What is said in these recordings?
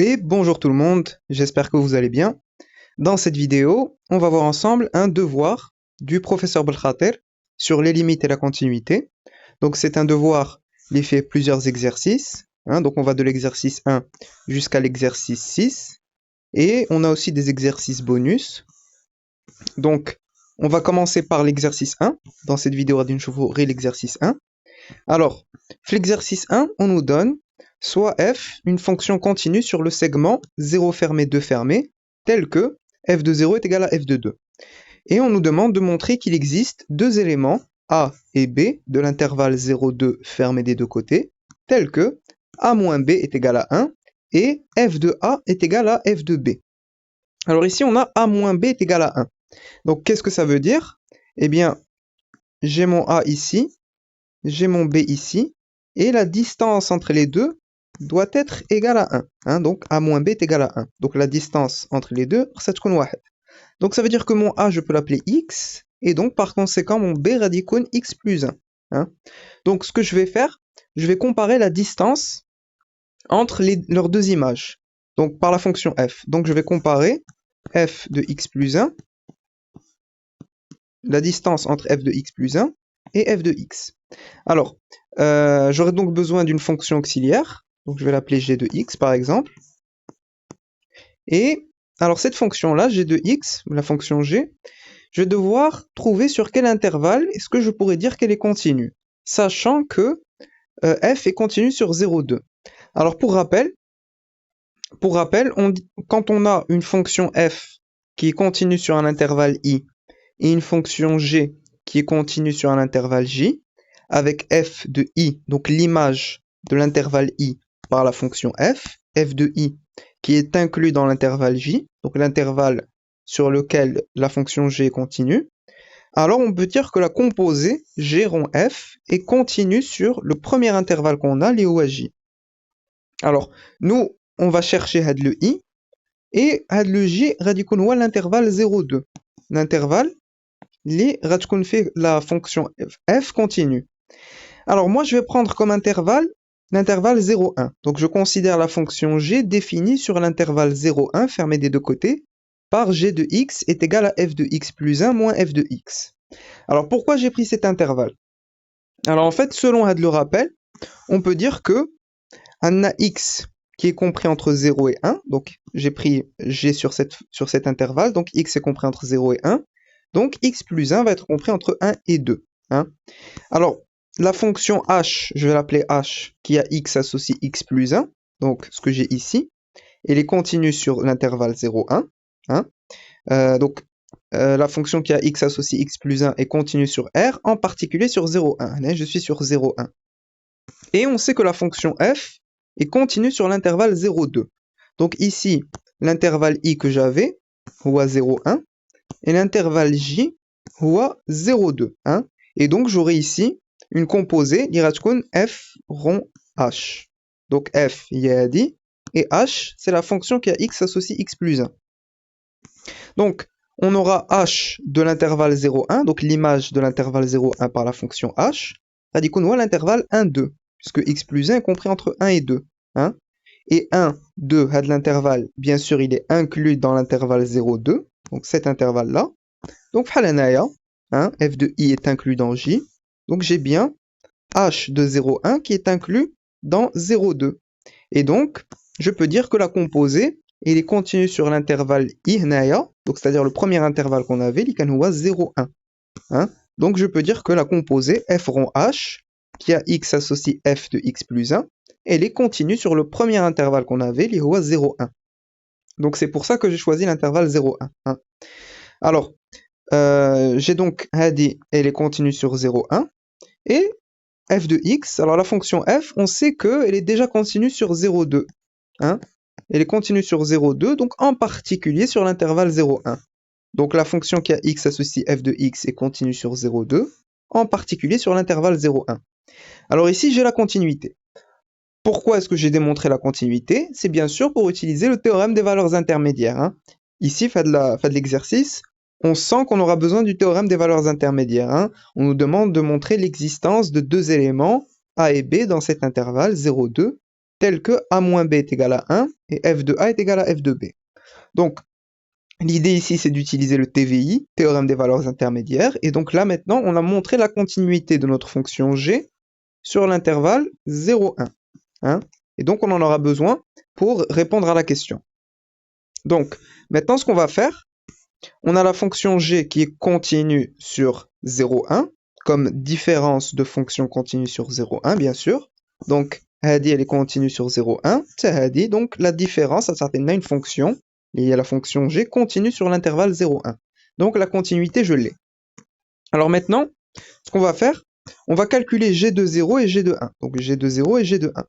Et bonjour tout le monde, j'espère que vous allez bien. Dans cette vidéo, on va voir ensemble un devoir du professeur Belkhater sur les limites et la continuité. Donc c'est un devoir, il fait plusieurs exercices, donc on va de l'exercice 1 jusqu'à l'exercice 6, et on a aussi des exercices bonus. Donc on va commencer par l'exercice 1, dans cette vidéo d'une chaufferie l'exercice 1. Alors, l'exercice 1, on nous donne soit f, une fonction continue sur le segment 0 fermé 2 fermé, tel que f de 0 est égal à f de 2. Et on nous demande de montrer qu'il existe deux éléments, a et b, de l'intervalle 0,2 fermé des deux côtés, tels que a moins b est égal à 1 et f de a est égal à f de b. Alors ici, on a a moins b est égal à 1. Donc, qu'est-ce que ça veut dire? Eh bien, j'ai mon a ici, j'ai mon b ici, et la distance entre les deux doit être égale à 1. Donc a moins b est égal à 1. Donc la distance entre les deux, ça تكون واحد. Donc ça veut dire que mon a, je peux l'appeler x, et donc par conséquent, mon b radicone x plus 1. Donc ce que je vais faire, je vais comparer la distance entre leurs deux images, donc par la fonction f. Donc je vais comparer f de x plus 1, la distance entre f de x plus 1 et f de x. Alors, j'aurai donc besoin d'une fonction auxiliaire, donc je vais l'appeler g de x par exemple. Et alors cette fonction-là, g de x, la fonction g, je vais devoir trouver sur quel intervalle est-ce que je pourrais dire qu'elle est continue, sachant que f est continue sur 0,2. Alors pour rappel, quand on a une fonction f qui est continue sur un intervalle i et une fonction g qui est continue sur un intervalle j, avec f de i, donc l'image de l'intervalle i par la fonction f de i qui est inclus dans l'intervalle j, donc l'intervalle sur lequel la fonction g est continue, alors on peut dire que la composée g rond f est continue sur le premier intervalle qu'on a, lié à j. Alors, nous, on va chercher le i, et le j, radicon l'intervalle 0,2. L'intervalle, fait la fonction f continue. Alors moi, je vais prendre comme intervalle l'intervalle 0,1. Donc je considère la fonction g définie sur l'intervalle 0,1 fermé des deux côtés par g de x est égal à f de x plus 1 moins f de x. Alors pourquoi j'ai pris cet intervalle? Alors en fait, selon le rappel, on peut dire que on a x qui est compris entre 0 et 1. Donc j'ai pris g sur cet intervalle, donc x est compris entre 0 et 1. Donc x plus 1 va être compris entre 1 et 2. Alors, la fonction h, je vais l'appeler h, qui a x associé x plus 1, donc ce que j'ai ici, elle est continue sur l'intervalle 0,1. Donc, la fonction qui a x associé x plus 1 est continue sur R, en particulier sur 0,1. Je suis sur 0,1. Et on sait que la fonction f est continue sur l'intervalle 0,2. Donc ici, l'intervalle i que j'avais, ou à 0,1, et l'intervalle j, ou à 0,2. Et donc j'aurai ici une composée qui va f rond h. Donc f, il y a dit, et h, c'est la fonction qui a x associé x plus 1. Donc, on aura h de l'intervalle 0,1, donc l'image de l'intervalle 0,1 par la fonction h, c'est-à-dire qu'on voit l'intervalle 1, 2, puisque x plus 1 est compris entre 1 et 2. Et 1, 2, de l'intervalle, bien sûr, il est inclus dans l'intervalle 0,2, donc cet intervalle-là. Donc, f de i est inclus dans j, donc j'ai bien h de 0,1 qui est inclus dans 0,2. Et donc, je peux dire que la composée, elle est continue sur l'intervalle i, donc c'est-à-dire le premier intervalle qu'on avait, il est 0,1. Donc, je peux dire que la composée f rond h, qui a x associé f de x plus 1, elle est continue sur le premier intervalle qu'on avait, il est 0,1. Donc, c'est pour ça que j'ai choisi l'intervalle 0,1. Alors, j'ai donc hadi, elle est continue sur 0,1, et f de x, alors la fonction f, on sait qu'elle est déjà continue sur 0,2. Elle est continue sur 0,2, donc en particulier sur l'intervalle 0,1. Donc la fonction qui a x associé f de x est continue sur 0,2, en particulier sur l'intervalle 0,1. Alors ici, j'ai la continuité. Pourquoi est-ce que j'ai démontré la continuité? C'est bien sûr pour utiliser le théorème des valeurs intermédiaires. Ici, fait de l'exercice, on sent qu'on aura besoin du théorème des valeurs intermédiaires. On nous demande de montrer l'existence de deux éléments, a et b, dans cet intervalle 0,2, tels que a moins b est égal à 1 et f de A est égal à f de B. Donc, l'idée ici, c'est d'utiliser le TVI, théorème des valeurs intermédiaires, et donc là, maintenant, on a montré la continuité de notre fonction g sur l'intervalle 0, 1. Hein, et donc, on en aura besoin pour répondre à la question. Donc, maintenant, ce qu'on va faire, on a la fonction g qui est continue sur 0, 1, comme différence de fonction continue sur 0, 1, bien sûr. Donc, hadi, elle est continue sur 0, 1, c'est hadi, donc la différence, ça s'appelle une fonction, il y a la fonction g continue sur l'intervalle 0, 1. Donc, la continuité, je l'ai. Alors maintenant, ce qu'on va faire, on va calculer g de 0 et g de 1. Donc, g de 0 et g de 1.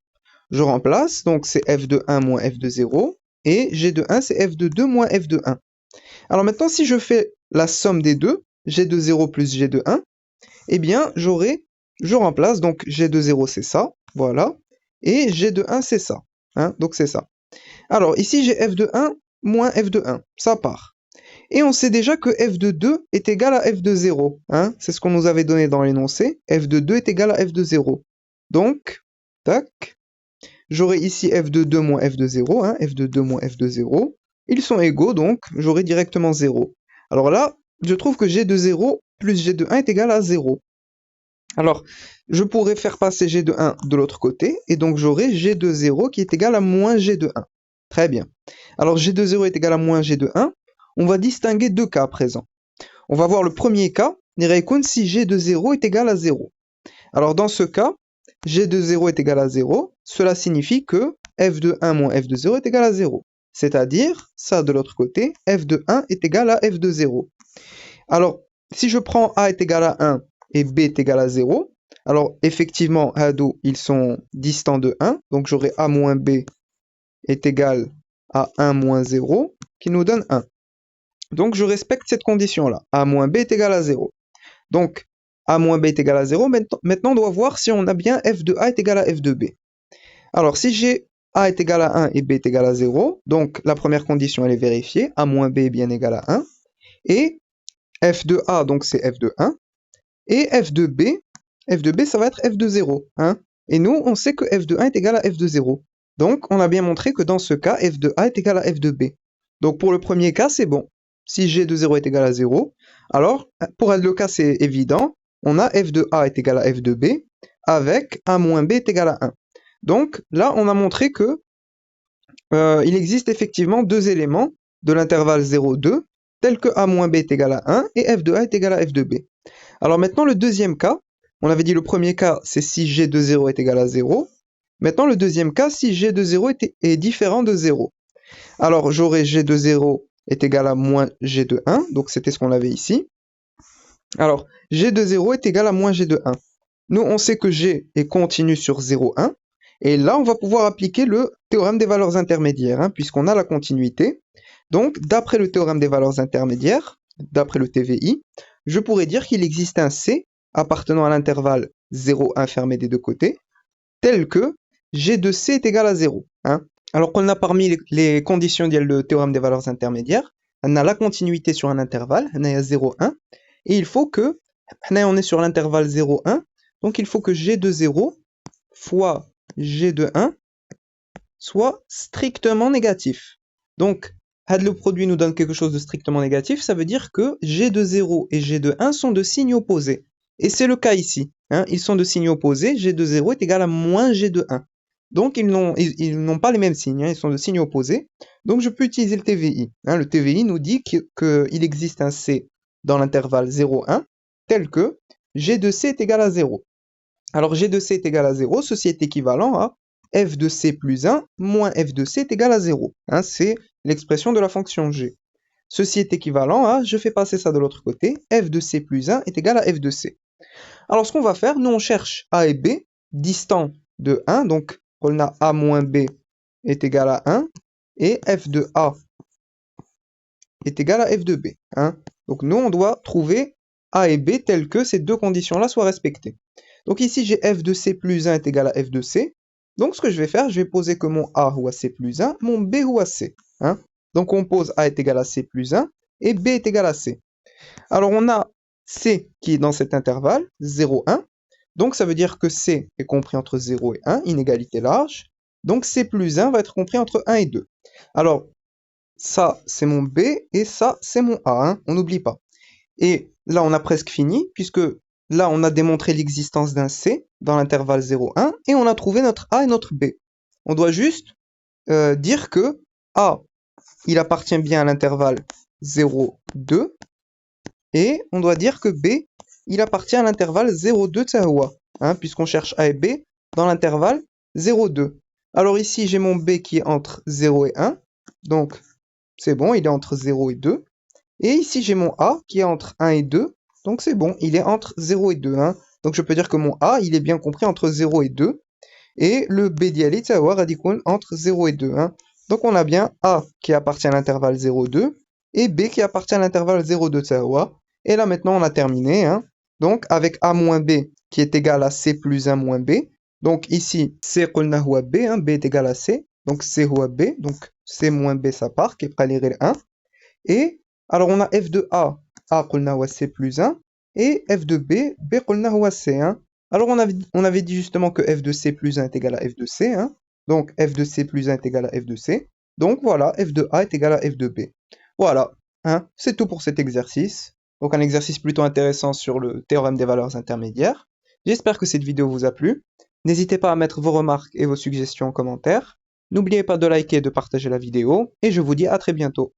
Je remplace, donc c'est f de 1 moins f de 0, et g de 1, c'est f de 2 moins f de 1. Alors maintenant, si je fais la somme des deux, g de 0 plus g de 1, eh bien, je remplace, donc g de 0 c'est ça, voilà, et g de 1 c'est ça, hein, donc c'est ça. Alors ici, j'ai f de 1 moins f de 1, ça part. Et on sait déjà que f de 2 est égal à f de 0, hein, c'est ce qu'on nous avait donné dans l'énoncé, f de 2 est égal à f de 0. Donc, tac, j'aurai ici f de 2 moins f de 0, hein, f de 2 moins f de 0. Ils sont égaux, donc j'aurai directement 0. Alors là, je trouve que g de 0 plus g de 1 est égal à 0. Alors, je pourrais faire passer g de 1 de l'autre côté, et donc j'aurai g de 0 qui est égal à moins g de 1. Très bien. Alors, g de 0 est égal à moins g de 1. On va distinguer deux cas à présent. On va voir le premier cas, si g de 0 est égal à 0. Alors, dans ce cas, g de 0 est égal à 0, cela signifie que f de 1 moins f de 0 est égal à 0. C'est-à-dire, ça de l'autre côté, f de 1 est égal à f de 0. Alors, si je prends a est égal à 1 et b est égal à 0, alors effectivement, Hado, ils sont distants de 1, donc j'aurai a moins b est égal à 1 moins 0, qui nous donne 1. Donc je respecte cette condition-là, a moins b est égal à 0. Donc, a moins b est égal à 0, maintenant on doit voir si on a bien f de a est égal à f de b. Alors, si j'ai a est égal à 1 et b est égal à 0, donc la première condition elle est vérifiée, a moins b est bien égal à 1, et f de a, donc c'est f de 1, et f de b ça va être f de 0, hein. Et nous, on sait que f de 1 est égal à f de 0. Donc, on a bien montré que dans ce cas, f de a est égal à f de b. Donc, pour le premier cas, c'est bon. Si g de 0 est égal à 0, alors, pour le cas, c'est évident, on a f de a est égal à f de b, avec a moins b est égal à 1. Donc, là, on a montré que il existe effectivement deux éléments de l'intervalle 0, 2, tels que a moins b est égal à 1 et f de a est égal à f de b. Alors maintenant, le deuxième cas, on avait dit le premier cas, c'est si g de 0 est égal à 0. Maintenant, le deuxième cas, si g de 0 est différent de 0. Alors, j'aurai g de 0 est égal à moins g de 1, donc c'était ce qu'on avait ici. Alors, g de 0 est égal à moins g de 1. Nous, on sait que g est continu sur 0, 1. Et là, on va pouvoir appliquer le théorème des valeurs intermédiaires, hein, puisqu'on a la continuité. Donc, d'après le théorème des valeurs intermédiaires, d'après le TVI, je pourrais dire qu'il existe un C appartenant à l'intervalle 0, 1 fermé des deux côtés, tel que G de C est égal à 0. Hein. Alors qu'on a parmi les conditions du théorème des valeurs intermédiaires, on a la continuité sur un intervalle, on a 0, 1, et il faut que, on est sur l'intervalle 0, 1, donc il faut que G de 0 fois G de 1 soit strictement négatif. Donc, le produit nous donne quelque chose de strictement négatif, ça veut dire que G de 0 et G de 1 sont de signes opposés. Et c'est le cas ici. Hein, ils sont de signes opposés, G de 0 est égal à moins G de 1. Donc, ils n'ont pas les mêmes signes, hein, ils sont de signes opposés. Donc, je peux utiliser le TVI. Hein, le TVI nous dit qu'il existe un C dans l'intervalle 0, 1, tel que G de C est égal à 0. Alors, G de C est égal à 0, ceci est équivalent à f de c plus 1 moins f de c est égal à 0. Hein, c'est l'expression de la fonction g. Ceci est équivalent à, je fais passer ça de l'autre côté, f de c plus 1 est égal à f de c. Alors, ce qu'on va faire, nous, on cherche a et b distants de 1. Donc, on a a moins b est égal à 1. Et f de a est égal à f de b. Hein. Donc, nous, on doit trouver a et b tels que ces deux conditions-là soient respectées. Donc, ici, j'ai f de c plus 1 est égal à f de c. Donc, ce que je vais faire, je vais poser que mon a ou à c plus 1, mon b ou à c. Hein. Donc, on pose a est égal à c plus 1 et b est égal à c. Alors, on a c qui est dans cet intervalle, 0, 1. Donc, ça veut dire que c est compris entre 0 et 1, inégalité large. Donc C plus 1 va être compris entre 1 et 2. Alors, ça, c'est mon B, et ça, c'est mon A, hein, on n'oublie pas. Et là, on a presque fini, puisque là, on a démontré l'existence d'un C dans l'intervalle 0,1, et on a trouvé notre A et notre B. On doit juste dire que A, il appartient bien à l'intervalle 0,2, et on doit dire que B, il appartient à l'intervalle 0,2 tsahoua, hein, puisqu'on cherche A et B dans l'intervalle 0,2. Alors ici, j'ai mon B qui est entre 0 et 1, donc c'est bon, il est entre 0 et 2. Et ici, j'ai mon A qui est entre 1 et 2, donc c'est bon, il est entre 0 et 2. Hein. Donc je peux dire que mon A, il est bien compris entre 0 et 2, et le B dialyte, ça va avoir entre 0 et 2. Hein. Donc on a bien A qui appartient à l'intervalle 0,2 et B qui appartient à l'intervalle 0,2 tsawa. Et là maintenant on a terminé. Hein. Donc avec A moins B qui est égal à C plus 1 moins B. Donc ici C قلنا هو B, hein, B est égal à C. Donc C هو B, donc C moins B ça part, qui est prêt à lire 1. Et alors on a F de A, A قلنا هو C plus 1. Et F de B, B قلنا هو C. Hein. Alors on avait dit justement que f de c plus 1 est égal à f de c, hein. Donc f de c plus 1 est égal à f de c. Donc voilà, f de a est égal à f de b. Voilà, hein, c'est tout pour cet exercice. Donc un exercice plutôt intéressant sur le théorème des valeurs intermédiaires. J'espère que cette vidéo vous a plu. N'hésitez pas à mettre vos remarques et vos suggestions en commentaire. N'oubliez pas de liker et de partager la vidéo. Et je vous dis à très bientôt.